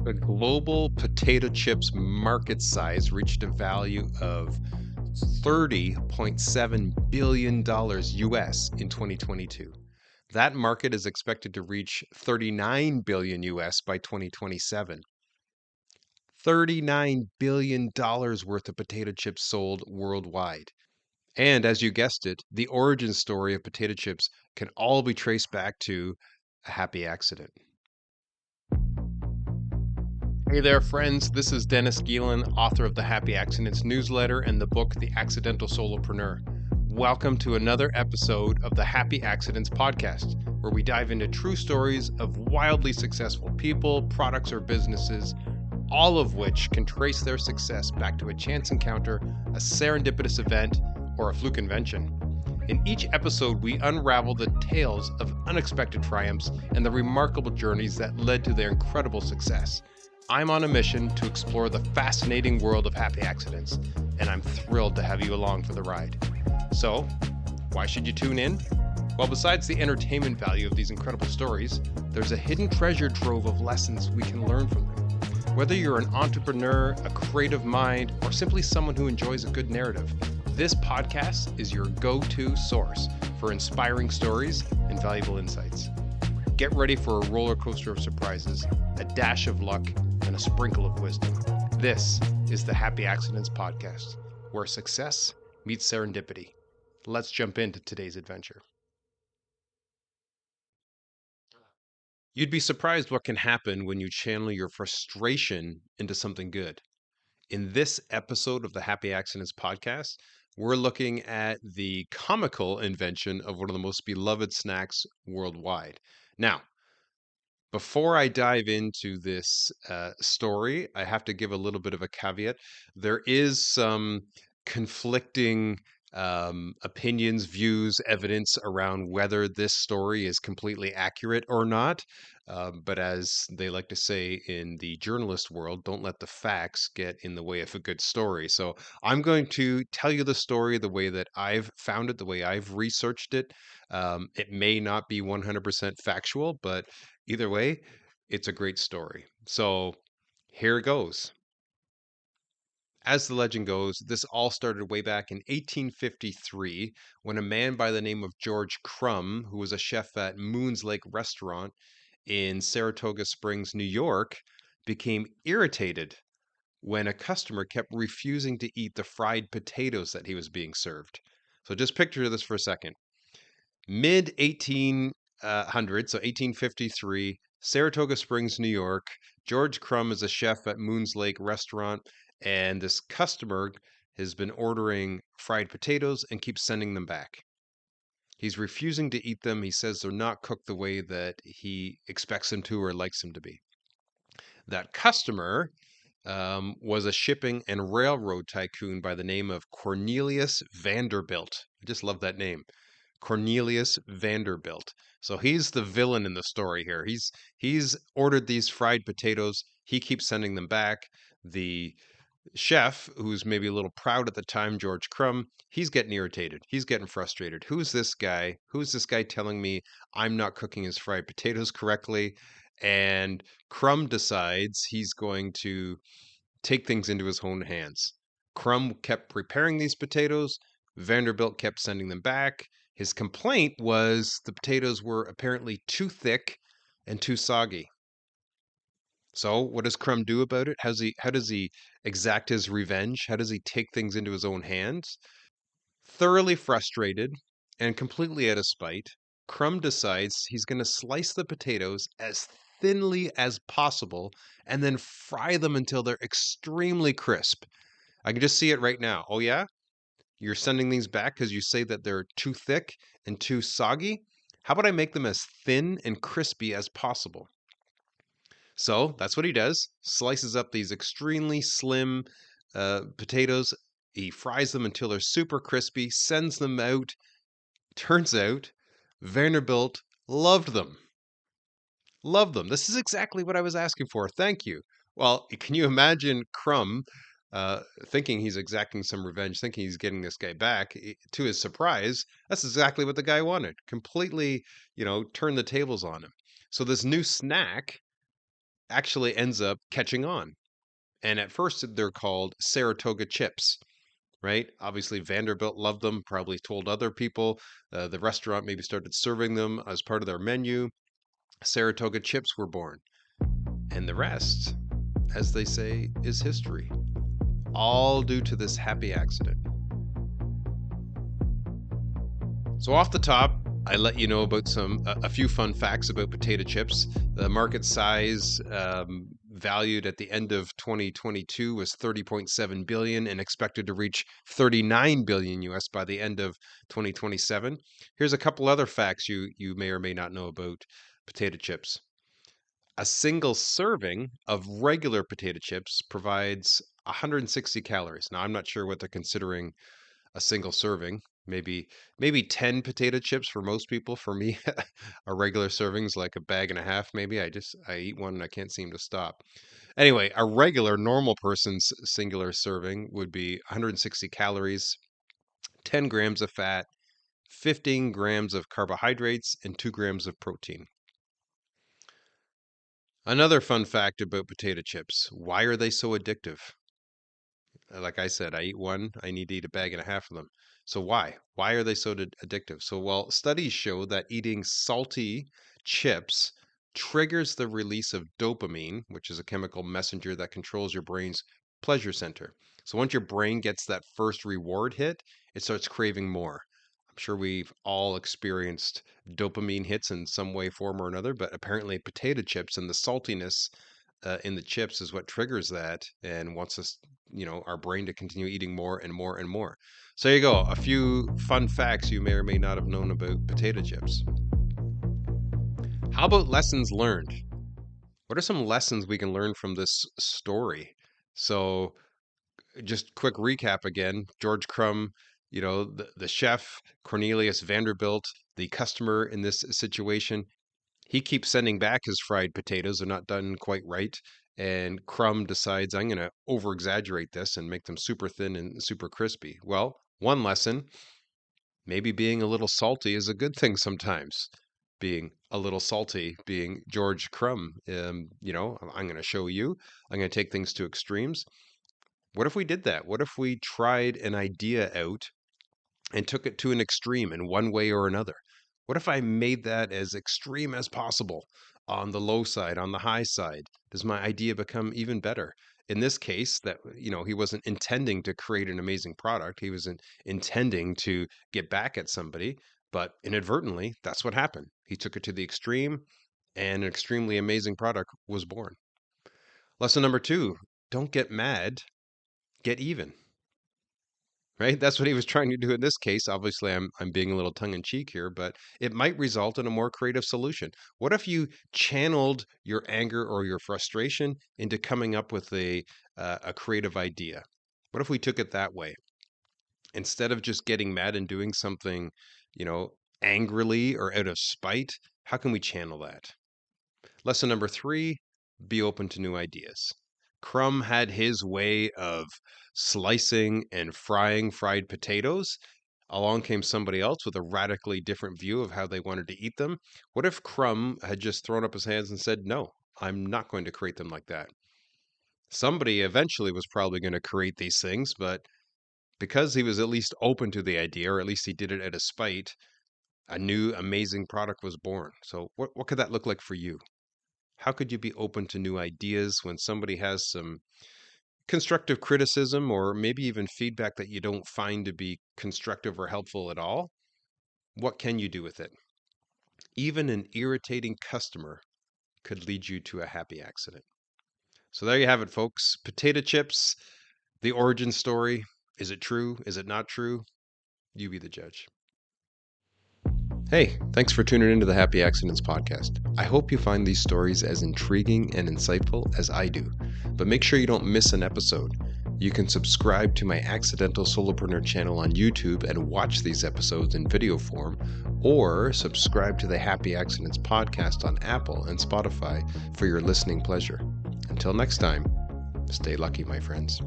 The global potato chips market size reached a value of $30.7 billion US in 2022. That market is expected to reach 39 billion US by 2027. $39 billion worth of potato chips sold worldwide. And as you guessed it, the origin story of potato chips can all be traced back to a happy accident. Hey there, friends. This is Dennis Geelen, author of the Happy Accidents newsletter and the book The Accidental Solopreneur. Welcome to another episode of the Happy Accidents podcast, where we dive into true stories of wildly successful people, products, or businesses, all of which can trace their success back to a chance encounter, a serendipitous event, or a fluke invention. In each episode, we unravel the tales of unexpected triumphs and the remarkable journeys that led to their incredible success. I'm on a mission to explore the fascinating world of happy accidents, and I'm thrilled to have you along for the ride. So, why should you tune in? Well, besides the entertainment value of these incredible stories, there's a hidden treasure trove of lessons we can learn from them. Whether you're an entrepreneur, a creative mind, or simply someone who enjoys a good narrative, this podcast is your go-to source for inspiring stories and valuable insights. Get ready for a roller coaster of surprises, a dash of luck, and a sprinkle of wisdom. This is the Happy Accidents Podcast, where success meets serendipity. Let's jump into today's adventure. You'd be surprised what can happen when you channel your frustration into something good. In this episode of the Happy Accidents Podcast, we're looking at the comical invention of one of the most beloved snacks worldwide. Now, before I dive into this story, I have to give a little bit of a caveat. There is some conflicting opinions, views, evidence around whether this story is completely accurate or not. But as they like to say in the journalist world, don't let the facts get in the way of a good story. So I'm going to tell you the story the way that I've found it, the way I've researched it. It may not be 100% factual, but either way, it's a great story. So here it goes. As the legend goes, this all started way back in 1853 when a man by the name of George Crumb, who was a chef at Moon's Lake Restaurant in Saratoga Springs, New York, became irritated when a customer kept refusing to eat the fried potatoes that he was being served. So just picture this for a second. Mid 1800, so 1853, Saratoga Springs, New York. George Crumb is a chef at Moon's Lake Restaurant, and this customer has been ordering fried potatoes and keeps sending them back. He's refusing to eat them. He says they're not cooked the way that he expects them to or likes them to be. That customer was a shipping and railroad tycoon by the name of Cornelius Vanderbilt. I just love that name. Cornelius Vanderbilt. So he's the villain in the story here. He's ordered these fried potatoes. He keeps sending them back. The chef, who's maybe a little proud at the time, George Crumb, he's getting irritated. He's getting frustrated. Who's this guy? Who's this guy telling me I'm not cooking his fried potatoes correctly? And Crumb decides he's going to take things into his own hands. Crumb kept preparing these potatoes. Vanderbilt kept sending them back. His complaint was the potatoes were apparently too thick and too soggy. So what does Crumb do about it? How does he exact his revenge? How does he take things into his own hands? Thoroughly frustrated and completely out of spite, Crumb decides he's going to slice the potatoes as thinly as possible and then fry them until they're extremely crisp. I can just see it right now. Oh yeah? You're sending these back because you say that they're too thick and too soggy? How about I make them as thin and crispy as possible? So that's what he does. Slices up these extremely slim potatoes. He fries them until they're super crispy, sends them out. Turns out Vanderbilt loved them. Loved them. This is exactly what I was asking for. Thank you. Well, can you imagine Crumb thinking he's exacting some revenge, thinking he's getting this guy back? To his surprise, that's exactly what the guy wanted. Completely, turn the tables on him. So this new snack actually ends up catching on. And at first, they're called Saratoga chips, right? Obviously, Vanderbilt loved them, probably told other people. The restaurant maybe started serving them as part of their menu. Saratoga chips were born. And the rest, as they say, is history. All due to this happy accident. So off the top, I let you know about a few fun facts about potato chips. The market size valued at the end of 2022 was 30.7 billion and expected to reach 39 billion US by the end of 2027. Here's a couple other facts you may or may not know about potato chips. A single serving of regular potato chips provides 160 calories. Now, I'm not sure what they're considering a single serving. Maybe 10 potato chips for most people. For me, a regular serving's like a bag and a half, maybe. I eat one and I can't seem to stop. Anyway, a regular normal person's singular serving would be 160 calories, 10 grams of fat, 15 grams of carbohydrates, and 2 grams of protein. Another fun fact about potato chips: why are they so addictive? Like I said, I eat one, I need to eat a bag and a half of them. So why? Why are they so addictive? So, well, studies show that eating salty chips triggers the release of dopamine, which is a chemical messenger that controls your brain's pleasure center. So once your brain gets that first reward hit, it starts craving more. I'm sure we've all experienced dopamine hits in some way, form, or another, but apparently potato chips and the saltiness in the chips is what triggers that and wants us, our brain to continue eating more and more and more. So there you go. A few fun facts you may or may not have known about potato chips. How about lessons learned? What are some lessons we can learn from this story? So just quick recap again. George Crumb, the chef, Cornelius Vanderbilt, the customer in this situation, he keeps sending back his fried potatoes. They're not done quite right. And Crumb decides, I'm going to over exaggerate this and make them super thin and super crispy. Well, one lesson: maybe being a little salty is a good thing sometimes. Being a little salty, being George Crumb. I'm going to show you. I'm going to take things to extremes. What if we did that? What if we tried an idea out and took it to an extreme in one way or another? What if I made that as extreme as possible on the low side, on the high side? Does my idea become even better? In this case, that he wasn't intending to create an amazing product. He wasn't intending to get back at somebody, but inadvertently, that's what happened. He took it to the extreme, and an extremely amazing product was born. Lesson number 2: don't get mad, get even. Right? That's what he was trying to do in this case. Obviously, I'm being a little tongue in cheek here, but it might result in a more creative solution. What if you channeled your anger or your frustration into coming up with a creative idea? What if we took it that way? Instead of just getting mad and doing something, angrily or out of spite, how can we channel that? Lesson number 3: be open to new ideas. Crumb had his way of slicing and frying fried potatoes. Along came somebody else with a radically different view of how they wanted to eat them. What if Crumb had just thrown up his hands and said, no, I'm not going to create them like that? Somebody eventually was probably going to create these things, but because he was at least open to the idea, or at least he did it out of spite, a new amazing product was born. So what could that look like for you? How could you be open to new ideas when somebody has some constructive criticism or maybe even feedback that you don't find to be constructive or helpful at all? What can you do with it? Even an irritating customer could lead you to a happy accident. So there you have it, folks. Potato chips, the origin story. Is it true? Is it not true? You be the judge. Hey, thanks for tuning into the Happy Accidents podcast. I hope you find these stories as intriguing and insightful as I do, but make sure you don't miss an episode. You can subscribe to my Accidental Solopreneur channel on YouTube and watch these episodes in video form, or subscribe to the Happy Accidents podcast on Apple and Spotify for your listening pleasure. Until next time, stay lucky, my friends.